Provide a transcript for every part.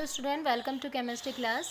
Hello student, welcome to chemistry class.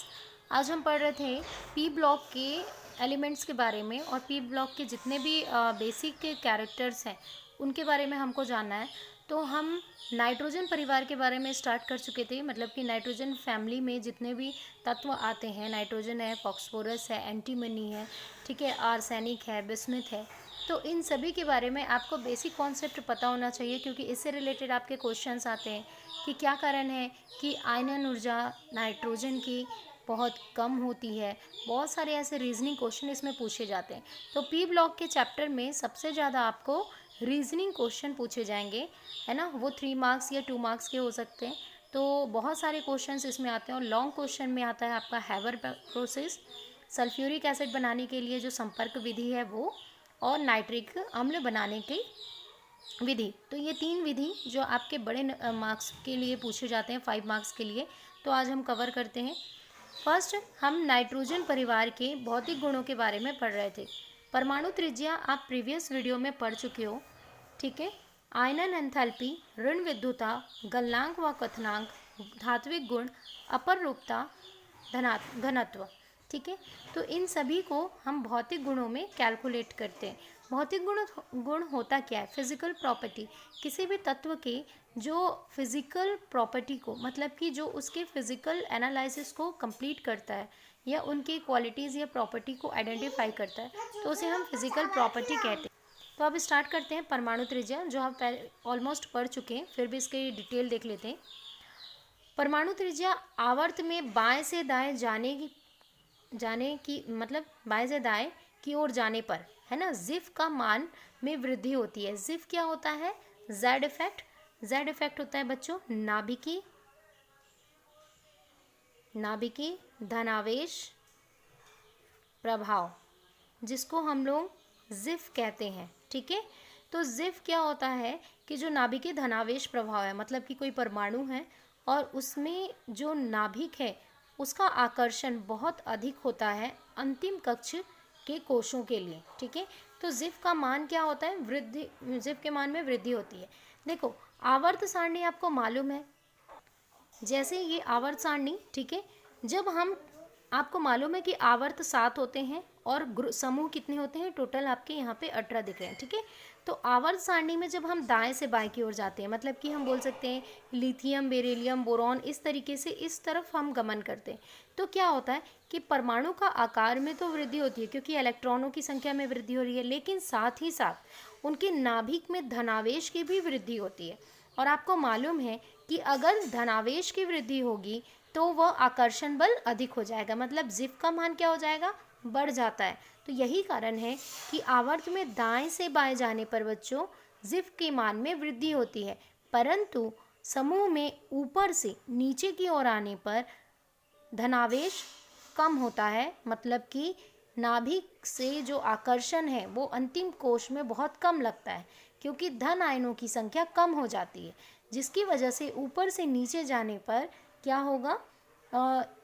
आज हम पढ़ रहे थे पी ब्लॉक के एलिमेंट्स के बारे में, और पी ब्लॉक के जितने भी बेसिक कैरेक्टर्स हैं उनके बारे में हमको जानना है। तो हम नाइट्रोजन परिवार के बारे में स्टार्ट कर चुके थे, मतलब कि नाइट्रोजन फैमिली में जितने भी तत्व आते हैं, नाइट्रोजन है, फॉस्फोरस है, एंटीमनी है, ठीक है, आर्सेनिक है, बिस्मुथ है। तो इन सभी के बारे में आपको बेसिक कॉन्सेप्ट पता होना चाहिए, क्योंकि इससे रिलेटेड आपके क्वेश्चंस आते हैं कि क्या कारण है कि आयनन ऊर्जा नाइट्रोजन की बहुत कम होती है। बहुत सारे ऐसे रीजनिंग क्वेश्चन इसमें पूछे जाते हैं। तो पी ब्लॉक के चैप्टर में सबसे ज़्यादा आपको रीजनिंग क्वेश्चन पूछे जाएंगे, है ना। वो 3 मार्क्स या 2 मार्क्स के हो सकते हैं। तो बहुत सारे क्वेश्चंस इसमें आते हैं, और लॉन्ग क्वेश्चन में आता है आपका हैबर प्रोसेस, सल्फ्यूरिक एसिड बनाने के लिए जो संपर्क विधि है वो, और नाइट्रिक अम्ल बनाने की विधि। तो ये 3 विधि जो आपके बड़े मार्क्स के लिए पूछे जाते हैं, 5 मार्क्स के लिए, तो आज हम कवर करते हैं। फर्स्ट, हम नाइट्रोजन परिवार के भौतिक गुणों के बारे में पढ़ रहे थे। परमाणु त्रिज्या आप प्रीवियस वीडियो में पढ़ चुके हो, ठीक है। आयनन एंथैल्पी, ऋण विद्युता, गलनांक व कथनांक, धात्विक गुण, अपरूपता, घनत्व, ठीक है। तो इन सभी को हम भौतिक गुणों में कैलकुलेट करते हैं। भौतिक गुण होता क्या है? फिजिकल प्रॉपर्टी, किसी भी तत्व के जो फिजिकल प्रॉपर्टी को, मतलब कि जो उसके फिजिकल एनालिसिस को कंप्लीट करता है, या उनकी क्वालिटीज़ या प्रॉपर्टी को आइडेंटिफाई करता है, तो उसे हम फिजिकल प्रॉपर्टी कहते हैं। तो अब स्टार्ट करते हैं परमाणु त्रिज्या, जो हम ऑलमोस्ट पढ़ चुके हैं, फिर भी इसके डिटेल देख लेते हैं। परमाणु त्रिज्या आवर्त में बाएं से दाएं जाने की मतलब बाएं से दाएं की ओर जाने पर, है ना, जिफ का मान में वृद्धि होती है। जिफ क्या होता है? Z effect. जेड इफेक्ट होता है बच्चों नाभिकी धनावेश प्रभाव, जिसको हम लोग जिफ कहते हैं, ठीक है। तो जिफ क्या होता है कि जो नाभिकीय धनावेश प्रभाव है, मतलब कि कोई परमाणु है और उसमें जो नाभिक है उसका आकर्षण बहुत अधिक होता है अंतिम कक्ष के कोशों के लिए, ठीक है। तो जिफ का मान क्या होता है? वृद्धि, जिफ के मान में वृद्धि होती है। देखो, आवर्त सारणी आपको मालूम है, जैसे ये आवर्त सारणी, ठीक है। जब हम, आपको मालूम है कि आवर्त 7 होते हैं और समूह कितने होते हैं? टोटल आपके यहाँ पे 18 दिख रहे हैं, ठीक है। तो आवर्त सारणी में जब हम दाएं से बाएं की ओर जाते हैं, मतलब कि हम बोल सकते हैं लिथियम, बेरिलियम, बोरॉन, इस तरीके से इस तरफ हम गमन करते हैं, तो क्या होता है कि परमाणु का आकार में तो वृद्धि होती है, क्योंकि इलेक्ट्रॉनों की संख्या में वृद्धि हो रही है, लेकिन साथ ही साथ उनके नाभिक में धनावेश की भी वृद्धि होती है। और आपको मालूम है कि अगर धनावेश की वृद्धि होगी तो वह आकर्षण बल अधिक हो जाएगा, मतलब जिफ का मान क्या हो जाएगा? बढ़ जाता है। तो यही कारण है कि आवर्त में दाएं से बाएं जाने पर बच्चों जिफ के मान में वृद्धि होती है, परंतु समूह में ऊपर से नीचे की ओर आने पर धनावेश कम होता है, मतलब कि नाभिक से जो आकर्षण है वो अंतिम कोश में बहुत कम लगता है, क्योंकि धन आयनों की संख्या कम हो जाती है, जिसकी वजह से ऊपर से नीचे जाने पर क्या होगा?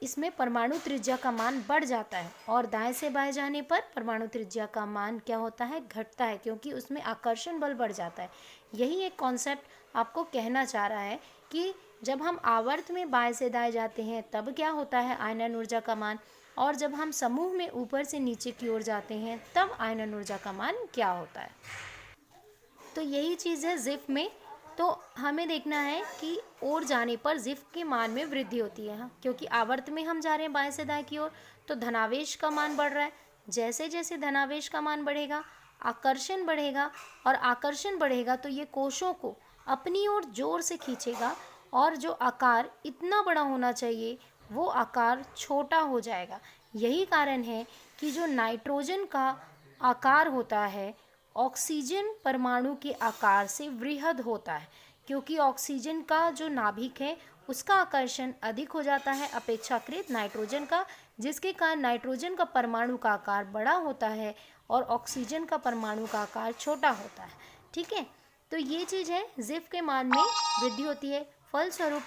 इसमें परमाणु त्रिज्या का मान बढ़ जाता है, और दाएं से बाएं जाने पर परमाणु त्रिज्या का मान क्या होता है? घटता है, क्योंकि उसमें आकर्षण बल बढ़ जाता है। यही एक कॉन्सेप्ट आपको कहना चाह रहा है कि जब हम आवर्त में बाएं से दाएं जाते हैं तब क्या होता है? आयनन ऊर्जा का मान। और जब हम समूह में ऊपर से नीचे की ओर जाते हैं तब आयनन ऊर्जा का मान क्या होता है। तो यही चीज़ है जिफ में। तो हमें देखना है कि ओर जाने पर जिफ के मान में वृद्धि होती है, हाँ, क्योंकि आवर्त में हम जा रहे हैं बाएं से दाएं की ओर, तो धनावेश का मान बढ़ रहा है। जैसे जैसे धनावेश का मान बढ़ेगा आकर्षण बढ़ेगा, और आकर्षण बढ़ेगा तो ये कोशों को अपनी ओर जोर से खींचेगा, और जो आकार इतना बड़ा होना चाहिए वो आकार छोटा हो जाएगा। यही कारण है कि जो नाइट्रोजन का आकार होता है ऑक्सीजन परमाणु के आकार से वृहद होता है, क्योंकि ऑक्सीजन का जो नाभिक है उसका आकर्षण अधिक हो जाता है अपेक्षाकृत नाइट्रोजन का, जिसके कारण नाइट्रोजन का परमाणु का आकार बड़ा होता है और ऑक्सीजन का परमाणु का आकार छोटा होता है, ठीक है। तो ये चीज़ है, जिफ के मान में वृद्धि होती है, फलस्वरूप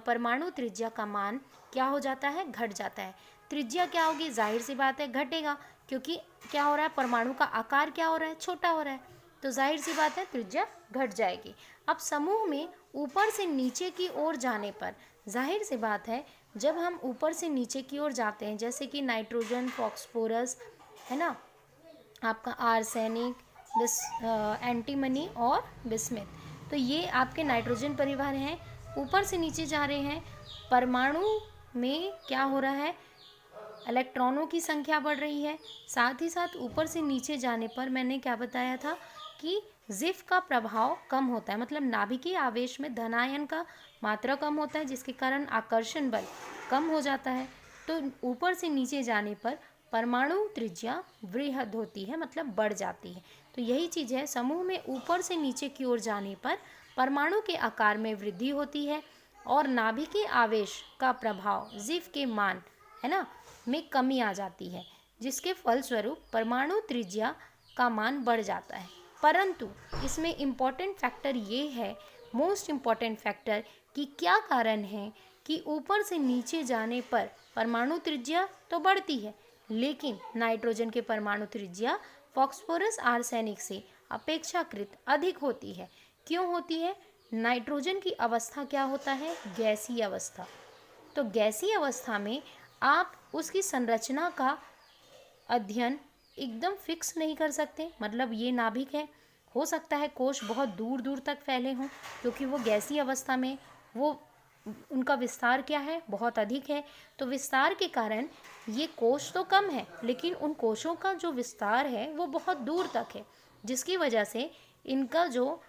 परमाणु त्रिज्या का मान क्या हो जाता है? घट जाता है। त्रिज्या क्या होगी? जाहिर सी बात है घटेगा, क्योंकि क्या हो रहा है? परमाणु का आकार क्या हो रहा है? छोटा हो रहा है, तो जाहिर सी बात है त्रिज्या घट जाएगी। अब समूह में ऊपर से नीचे की ओर जाने पर जाहिर सी बात है, जब हम ऊपर से नीचे की ओर जाते हैं, जैसे कि नाइट्रोजन, फॉस्फोरस, है ना, आपका आर्सेनिक, एंटीमनी और बिस्मिथ, तो ये आपके नाइट्रोजन परिवार हैं। ऊपर से नीचे जा रहे हैं, परमाणु में क्या हो रहा है, इलेक्ट्रॉनों की संख्या बढ़ रही है। साथ ही साथ ऊपर से नीचे जाने पर मैंने क्या बताया था कि जिफ का प्रभाव कम होता है, मतलब नाभिकीय आवेश में धनायन का मात्रा कम होता है, जिसके कारण आकर्षण बल कम हो जाता है। तो ऊपर से नीचे जाने पर परमाणु त्रिज्या वृहद होती है, मतलब बढ़ जाती है। तो यही चीज़ है, समूह में ऊपर से नीचे की ओर जाने पर परमाणु के आकार में वृद्धि होती है और नाभिकीय आवेश का प्रभाव जिफ के मान, है ना, में कमी आ जाती है, जिसके फलस्वरूप परमाणु त्रिज्या का मान बढ़ जाता है। परंतु इसमें इम्पॉर्टेंट फैक्टर ये है, मोस्ट इम्पॉर्टेंट फैक्टर, कि क्या कारण है कि ऊपर से नीचे जाने पर परमाणु त्रिज्या तो बढ़ती है, लेकिन नाइट्रोजन के परमाणु त्रिज्या फॉस्फोरस आर्सेनिक से अपेक्षाकृत अधिक होती है। क्यों होती है? नाइट्रोजन की अवस्था क्या होता है? गैसीय अवस्था। तो गैसीय अवस्था में आप उसकी संरचना का अध्ययन एकदम फिक्स नहीं कर सकते, मतलब ये नाभिक है, हो सकता है कोश बहुत दूर दूर तक फैले हों, क्योंकि वो गैसीय अवस्था में वो उनका विस्तार क्या है, बहुत अधिक है। तो विस्तार के कारण ये कोश तो कम है, लेकिन उन कोशों का जो विस्तार है वो बहुत दूर तक है, जिसकी वजह से इनका जो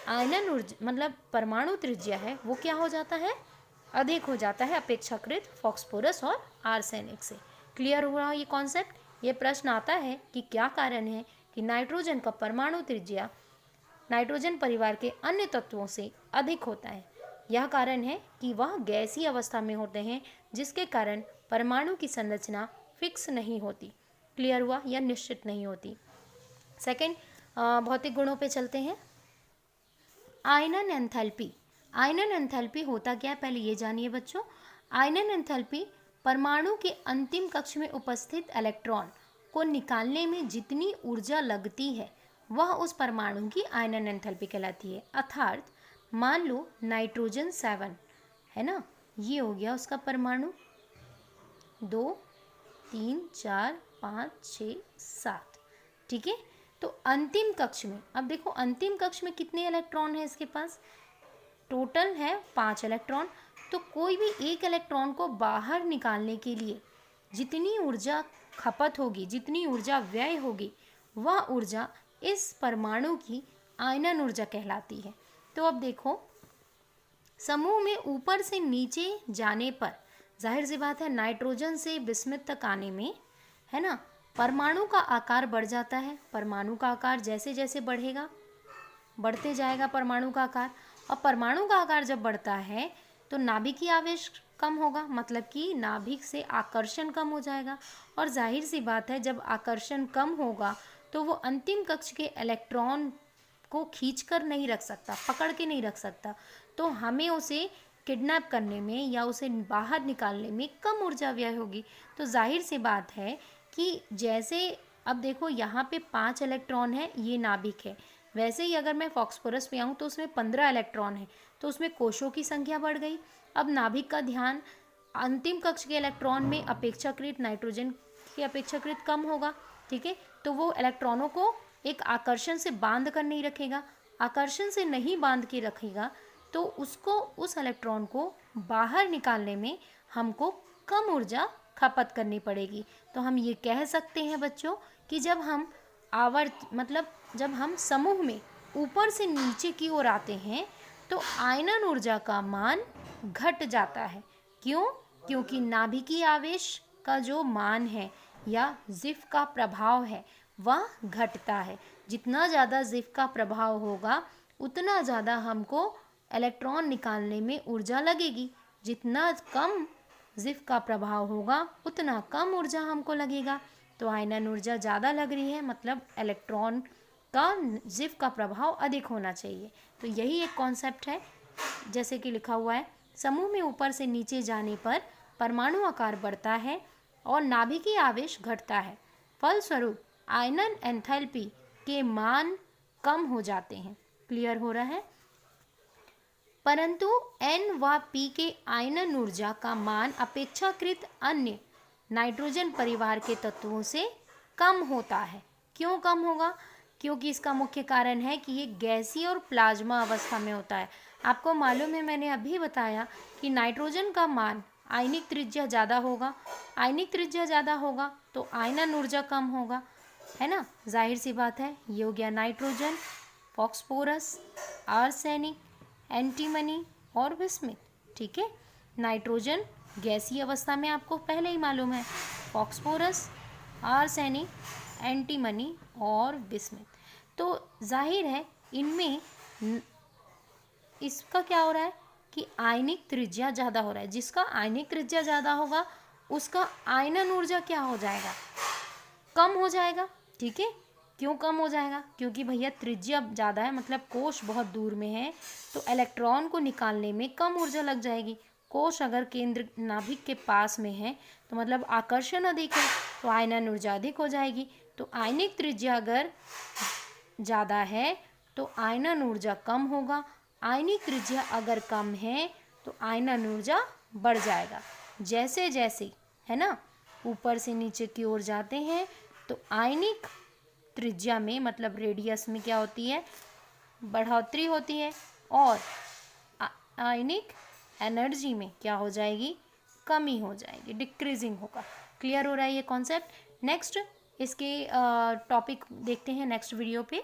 आयनन ऊर्जा, मतलब परमाणु त्रिज्या है, वो क्या हो जाता है, अधिक हो जाता है अपेक्षाकृत फॉस्फोरस और आर्सेनिक से। क्लियर हुआ ये कॉन्सेप्ट? ये प्रश्न आता है कि क्या कारण है कि नाइट्रोजन का परमाणु त्रिज्या नाइट्रोजन परिवार के अन्य तत्वों से अधिक होता है। यह कारण है कि वह गैसीय अवस्था में होते हैं, जिसके कारण परमाणु की संरचना फिक्स नहीं होती। क्लियर हुआ? या निश्चित नहीं होती। सेकंड, भौतिक गुणों पे चलते हैं। आयनन एंथैल्पी। आयनन एंथैल्पी होता क्या है, पहले ये जानिए बच्चों। आयनन एंथैल्पी परमाणु के अंतिम कक्ष में उपस्थित इलेक्ट्रॉन को निकालने में जितनी ऊर्जा लगती है, वह उस परमाणु की आयनन एंथैल्पी कहलाती है। अर्थात मान लो नाइट्रोजन 7 है ना, ये हो गया उसका परमाणु 2, 3, 4, 5, 6, 7, ठीक है। तो अंतिम कक्ष में, अब देखो अंतिम कक्ष में कितने इलेक्ट्रॉन है इसके पास, टोटल है 5 इलेक्ट्रॉन। तो कोई भी एक इलेक्ट्रॉन को बाहर निकालने के लिए जितनी ऊर्जा खपत होगी, जितनी ऊर्जा व्यय होगी, वह ऊर्जा इस परमाणु की आयनन ऊर्जा कहलाती है। तो अब देखो, समूह में ऊपर से नीचे जाने पर जाहिर सी बात है, नाइट्रोजन से बिस्मिथ तक आने में, है ना, परमाणु का आकार बढ़ जाता है। परमाणु का आकार जैसे जैसे बढ़ेगा, बढ़ते जाएगा परमाणु का आकार, और परमाणु का आकार जब बढ़ता है तो नाभिकीय आवेश कम होगा, मतलब कि नाभिक से आकर्षण कम हो जाएगा। और जाहिर सी बात है, जब आकर्षण कम होगा तो वो अंतिम कक्ष के इलेक्ट्रॉन को खींच कर नहीं रख सकता, पकड़ के नहीं रख सकता। तो हमें उसे किडनैप करने में या उसे बाहर निकालने में कम ऊर्जा व्यय होगी। तो जाहिर सी बात है कि जैसे अब देखो यहाँ पे 5 इलेक्ट्रॉन है, ये नाभिक है। वैसे ही अगर मैं फॉस्फोरस पे आऊँ तो उसमें 15 इलेक्ट्रॉन है, तो उसमें कोशों की संख्या बढ़ गई। अब नाभिक का ध्यान अंतिम कक्ष के इलेक्ट्रॉन में अपेक्षाकृत नाइट्रोजन की अपेक्षाकृत कम होगा, ठीक है। तो वो इलेक्ट्रॉनों को एक आकर्षण से बांध कर नहीं रखेगा। आकर्षण से नहीं बांध के रखेगा तो उसको, उस इलेक्ट्रॉन को बाहर निकालने में हमको कम ऊर्जा खपत करनी पड़ेगी। तो हम ये कह सकते हैं बच्चों कि जब हम मतलब जब हम समूह में ऊपर से नीचे की ओर आते हैं तो आयनन ऊर्जा का मान घट जाता है। क्यों? क्योंकि नाभिकीय आवेश का जो मान है या जिफ का प्रभाव है वह घटता है। जितना ज़्यादा जिफ का प्रभाव होगा उतना ज़्यादा हमको इलेक्ट्रॉन निकालने में ऊर्जा लगेगी। जितना कम जिफ का प्रभाव होगा उतना कम ऊर्जा हमको लगेगा। तो आयनन ऊर्जा ज़्यादा लग रही है, मतलब इलेक्ट्रॉन का जिफ का प्रभाव अधिक होना चाहिए। तो यही एक कॉन्सेप्ट है, जैसे कि लिखा हुआ है, समूह में ऊपर से नीचे जाने पर परमाणु आकार बढ़ता है और नाभिकीय आवेश घटता है। फलस्वरूप आयनन एंथैल्पी के मान कम हो जाते हैं। क्लियर हो रहा है? परंतु N व P के आयनन ऊर्जा का मान अपेक्षाकृत अन्य नाइट्रोजन परिवार के तत्वों से कम होता है। क्यों कम होगा? क्योंकि इसका मुख्य कारण है कि ये गैसीय और प्लाज्मा अवस्था में होता है। आपको मालूम है, मैंने अभी बताया कि नाइट्रोजन का मान आयनिक त्रिज्या ज़्यादा होगा, आयनिक त्रिज्या ज़्यादा होगा तो आयनन ऊर्जा कम होगा, है ना। जाहिर सी बात है। ये हो गया नाइट्रोजन, फॉस्फोरस, आर्सेनिक, एंटीमनी और बिस्मिथ। ठीक है, नाइट्रोजन गैसीय अवस्था में आपको पहले ही मालूम है, फॉस्फोरस, आर्सेनिक, एंटीमनी और बिस्मिथ। तो जाहिर है इनमें इसका क्या हो रहा है कि आयनिक त्रिज्या ज़्यादा हो रहा है। जिसका आयनिक त्रिज्या ज़्यादा होगा उसका आयनन ऊर्जा क्या हो जाएगा? कम हो जाएगा। ठीक है, क्यों कम हो जाएगा? क्योंकि भैया त्रिज्या ज़्यादा है, मतलब कोश बहुत दूर में है, तो इलेक्ट्रॉन को निकालने में कम ऊर्जा लग जाएगी। कोश अगर केंद्र नाभिक के पास में है तो मतलब आकर्षण अधिक है, तो आयनन ऊर्जा अधिक हो जाएगी। तो आयनिक त्रिज्या अगर ज़्यादा है तो आयनन ऊर्जा कम होगा, आयनिक त्रिज्या अगर कम है तो आयनन ऊर्जा बढ़ जाएगा। जैसे जैसे, है ना, ऊपर से नीचे की ओर जाते हैं तो आयनिक त्रिज्या में मतलब रेडियस में क्या होती है? बढ़ोतरी होती है, और आयनिक एनर्जी में क्या हो जाएगी? कमी हो जाएगी, डिक्रीजिंग होगा। क्लियर हो रहा है ये कॉन्सेप्ट? नेक्स्ट इसके टॉपिक देखते हैं नेक्स्ट वीडियो पे।